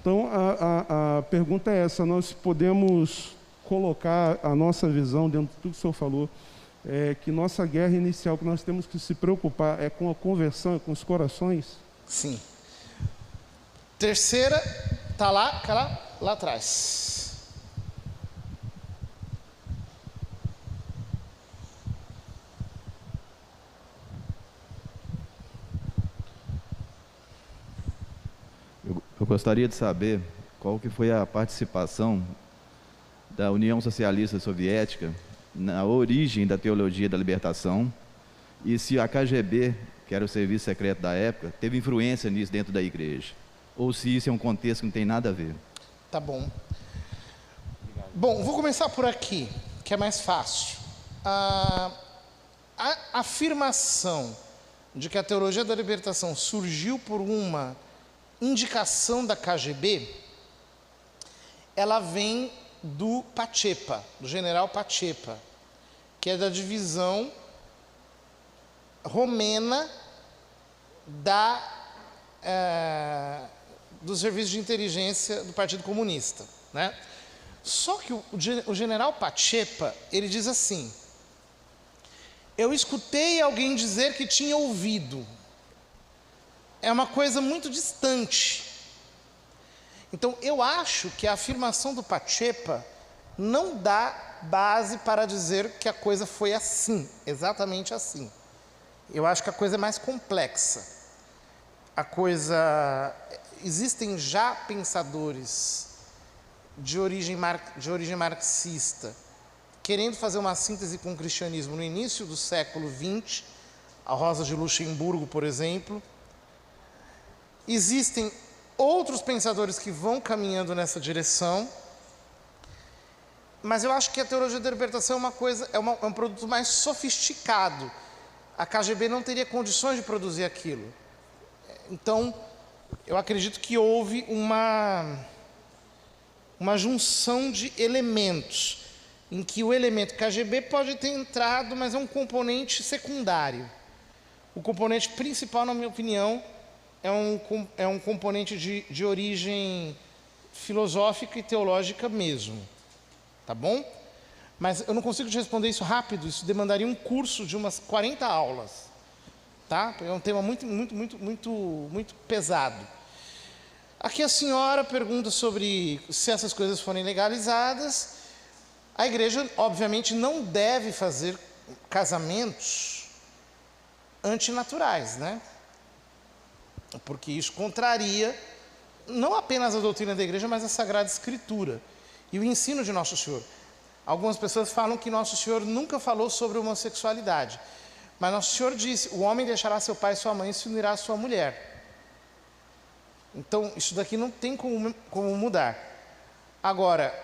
Então, a pergunta é essa: nós podemos colocar a nossa visão dentro de tudo que o senhor falou, que nossa guerra inicial, que nós temos que se preocupar é com a conversão, é com os corações? Sim. Terceira, tá lá atrás. Eu gostaria de saber qual que foi a participação da União Socialista Soviética na origem da teologia da libertação e se a KGB, que era o serviço secreto da época, teve influência nisso dentro da igreja, ou se isso é um contexto que não tem nada a ver. Tá bom. Bom, vou começar por aqui, que é mais fácil. A afirmação de que a teologia da libertação surgiu por uma indicação da KGB, ela vem do Pachepa, do general Pachepa, que é da divisão romena do serviço de inteligência do Partido Comunista, né? Só que o general Pachepa, ele diz assim: eu escutei alguém dizer que tinha ouvido. É uma coisa muito distante. Então, eu acho que a afirmação do Pachepa não dá base para dizer que a coisa foi assim, exatamente assim. Eu acho que a coisa é mais complexa. Existem já pensadores de origem marxista querendo fazer uma síntese com o cristianismo no início do século XX, a Rosa de Luxemburgo, por exemplo. Existem outros pensadores que vão caminhando nessa direção, mas eu acho que a teologia da libertação é uma coisa, é um produto mais sofisticado. A KGB não teria condições de produzir aquilo. Então, eu acredito que houve uma junção de elementos, em que o elemento KGB pode ter entrado, mas é um componente secundário. O componente principal, na minha opinião, é um componente de origem filosófica e teológica mesmo. Tá bom? Mas eu não consigo te responder isso rápido, isso demandaria um curso de umas 40 aulas. Tá? É um tema muito pesado. Aqui a senhora pergunta sobre se essas coisas forem legalizadas. A igreja, obviamente, não deve fazer casamentos antinaturais, né? Porque isso contraria não apenas a doutrina da igreja, mas a Sagrada Escritura e o ensino de Nosso Senhor. Algumas pessoas falam que Nosso Senhor nunca falou sobre homossexualidade, mas Nosso Senhor disse: o homem deixará seu pai e sua mãe e se unirá à sua mulher. Então, isso daqui não tem como mudar. Agora,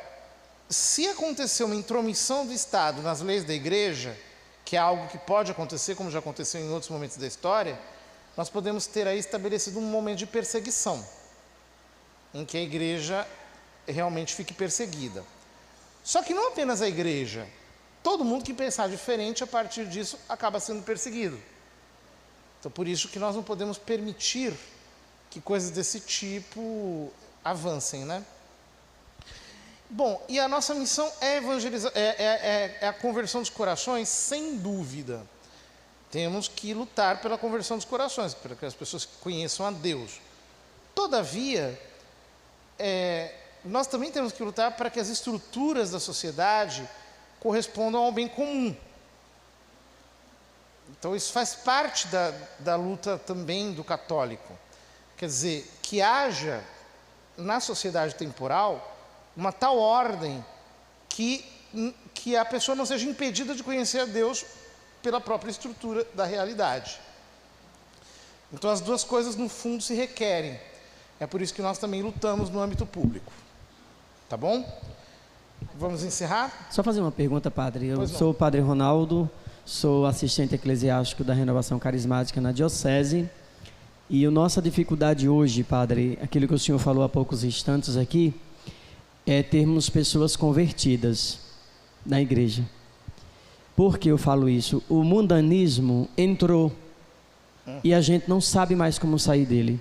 se acontecer uma intromissão do Estado nas leis da igreja, que é algo que pode acontecer, como já aconteceu em outros momentos da história, nós podemos ter aí estabelecido um momento de perseguição, em que a igreja realmente fique perseguida. Só que não apenas a igreja, todo mundo que pensar diferente, a partir disso, acaba sendo perseguido. Então, por isso que nós não podemos permitir que coisas desse tipo avancem, né? Bom, e a nossa missão é evangelizar, é a conversão dos corações, sem dúvida. Temos que lutar pela conversão dos corações, para que as pessoas conheçam a Deus. Todavia, nós também temos que lutar para que as estruturas da sociedade correspondam ao bem comum. Então, isso faz parte da luta também do católico. Quer dizer, que haja na sociedade temporal uma tal ordem que a pessoa não seja impedida de conhecer a Deus pela própria estrutura da realidade. Então as duas coisas no fundo se requerem. É por isso que nós também lutamos no âmbito público. Tá bom? Vamos encerrar? Só fazer uma pergunta, padre. Eu sou o padre Ronaldo, sou assistente eclesiástico da Renovação Carismática na Diocese. E a nossa dificuldade hoje, padre, aquilo que o senhor falou há poucos instantes aqui, é termos pessoas convertidas na igreja. Por que eu falo isso? O mundanismo entrou e a gente não sabe mais como sair dele.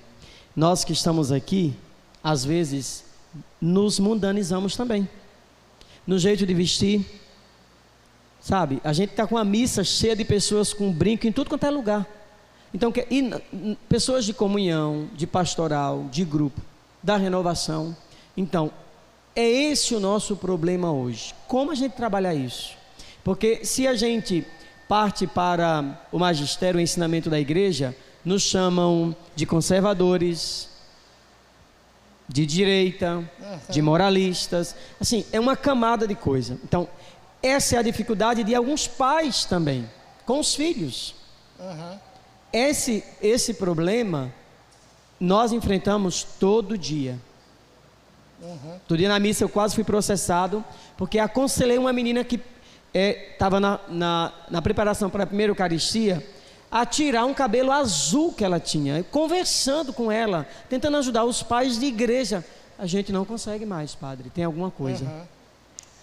Nós que estamos aqui, às vezes, nos mundanizamos também. No jeito de vestir, sabe? A gente está com a missa cheia de pessoas com brinco em tudo quanto é lugar. Então, pessoas de comunhão, de pastoral, de grupo, da renovação. Então, é esse o nosso problema hoje. Como a gente trabalha isso? Porque se a gente parte para o magistério, o ensinamento da igreja, nos chamam de conservadores, de direita, de moralistas. Assim, é uma camada de coisa. Então, essa é a dificuldade de alguns pais também, com os filhos. Esse problema nós enfrentamos todo dia. Todo dia na missa eu quase fui processado, porque aconselhei uma menina que estava na preparação para a primeira Eucaristia, a tirar um cabelo azul que ela tinha, conversando com ela, tentando ajudar os pais de igreja. A gente não consegue mais, padre, tem alguma coisa.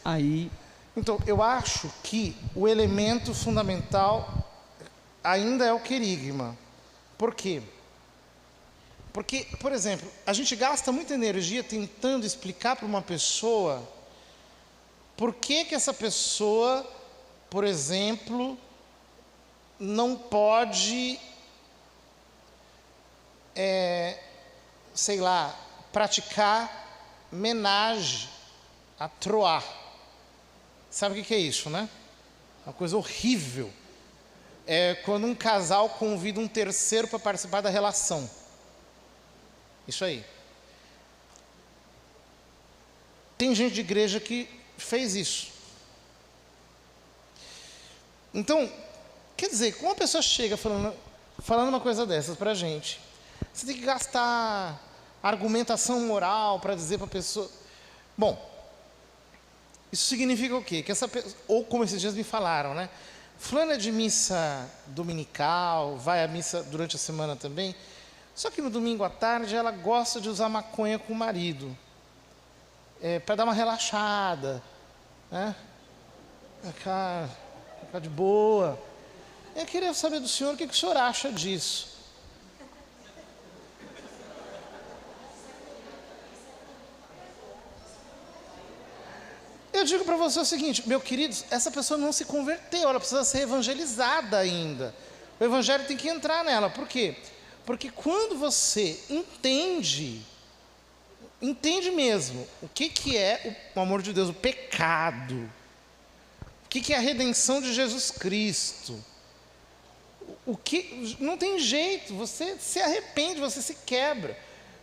Aí... Então, eu acho que o elemento fundamental ainda é o querigma. Por quê? Porque, por exemplo, a gente gasta muita energia tentando explicar para uma pessoa por que essa pessoa, por exemplo, não pode, sei lá, praticar menage à trois. Sabe o que é isso, né? Uma coisa horrível. É quando um casal convida um terceiro para participar da relação. Isso aí. Tem gente de igreja que fez isso. Então, quer dizer, como uma pessoa chega falando uma coisa dessas para a gente, você tem que gastar argumentação moral para dizer para a pessoa... Bom, isso significa o quê? Que essa pessoa, ou como esses dias me falaram, né? Fulano é de missa dominical, vai à missa durante a semana também, só que no domingo à tarde ela gosta de usar maconha com o marido, para dar uma relaxada, né? Ficar de boa. Eu queria saber do senhor o que o senhor acha disso. Eu digo para você o seguinte, meu querido, essa pessoa não se converteu, ela precisa ser evangelizada ainda. O evangelho tem que entrar nela. Por quê? Porque quando você entende mesmo o que é o amor de Deus, o pecado, o que é a redenção de Jesus Cristo, não tem jeito, você se arrepende, você se quebra.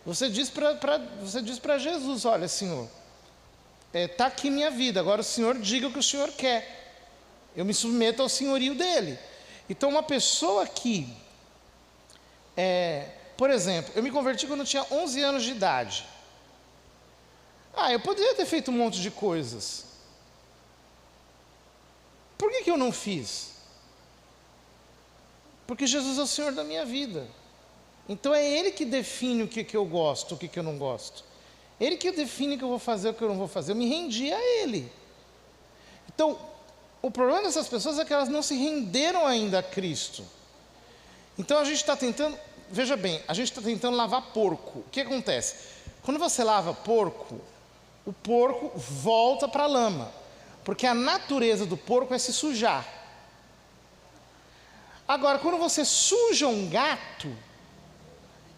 Você diz para Jesus, olha, Senhor, está aqui minha vida, agora o Senhor diga o que o Senhor quer, eu me submeto ao senhorio dele. Então uma pessoa que, por exemplo, eu me converti quando eu tinha 11 anos de idade. Eu poderia ter feito um monte de coisas. Por que eu não fiz? Porque Jesus é o Senhor da minha vida. Então é Ele que define o que eu gosto, o que eu não gosto. Ele que define o que eu vou fazer, o que eu não vou fazer. Eu me rendi a Ele. Então, o problema dessas pessoas é que elas não se renderam ainda a Cristo. Então a gente está tentando, veja bem, a gente está tentando lavar porco. O que acontece? Quando você lava porco, o porco volta para a lama. Porque a natureza do porco é se sujar. Agora, quando você suja um gato,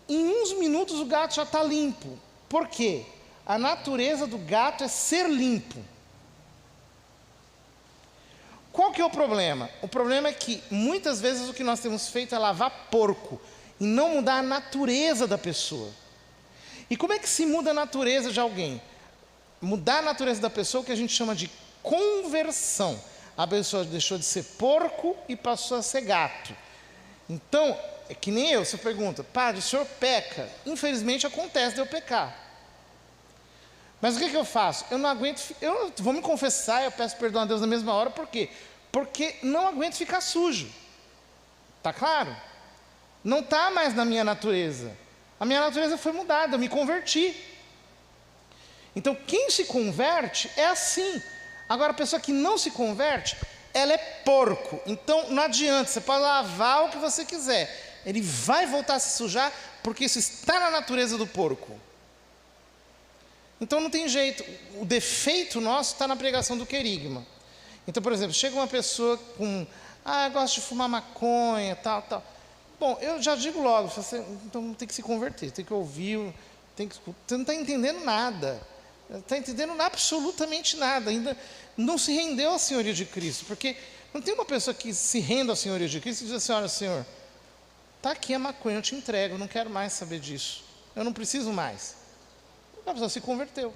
em uns minutos o gato já está limpo. Por quê? A natureza do gato é ser limpo. Qual que é o problema? O problema é que muitas vezes o que nós temos feito é lavar porco e não mudar a natureza da pessoa. E como é que se muda a natureza de alguém? Mudar a natureza da pessoa, que a gente chama de conversão. A pessoa deixou de ser porco e passou a ser gato. Então, é que nem eu, você pergunta, padre, o senhor peca? Infelizmente acontece de eu pecar. Mas o que eu faço? Eu não aguento, eu vou me confessar, eu peço perdão a Deus na mesma hora, por quê? Porque não aguento ficar sujo. Tá claro? Não está mais na minha natureza. A minha natureza foi mudada, eu me converti. Então, quem se converte é assim. Agora, a pessoa que não se converte, ela é porco. Então, não adianta, você pode lavar o que você quiser. Ele vai voltar a se sujar, porque isso está na natureza do porco. Então, não tem jeito. O defeito nosso está na pregação do querigma. Então, por exemplo, chega uma pessoa com... eu gosto de fumar maconha, tal, tal. Bom, eu já digo logo, você então tem que se converter, tem que ouvir, você não está entendendo nada. Não está entendendo absolutamente nada, ainda não se rendeu à senhoria de Cristo, porque não tem uma pessoa que se renda à senhoria de Cristo e diz assim, olha, Senhor, está aqui a maconha, eu te entrego, eu não quero mais saber disso, eu não preciso mais. A pessoa se converteu.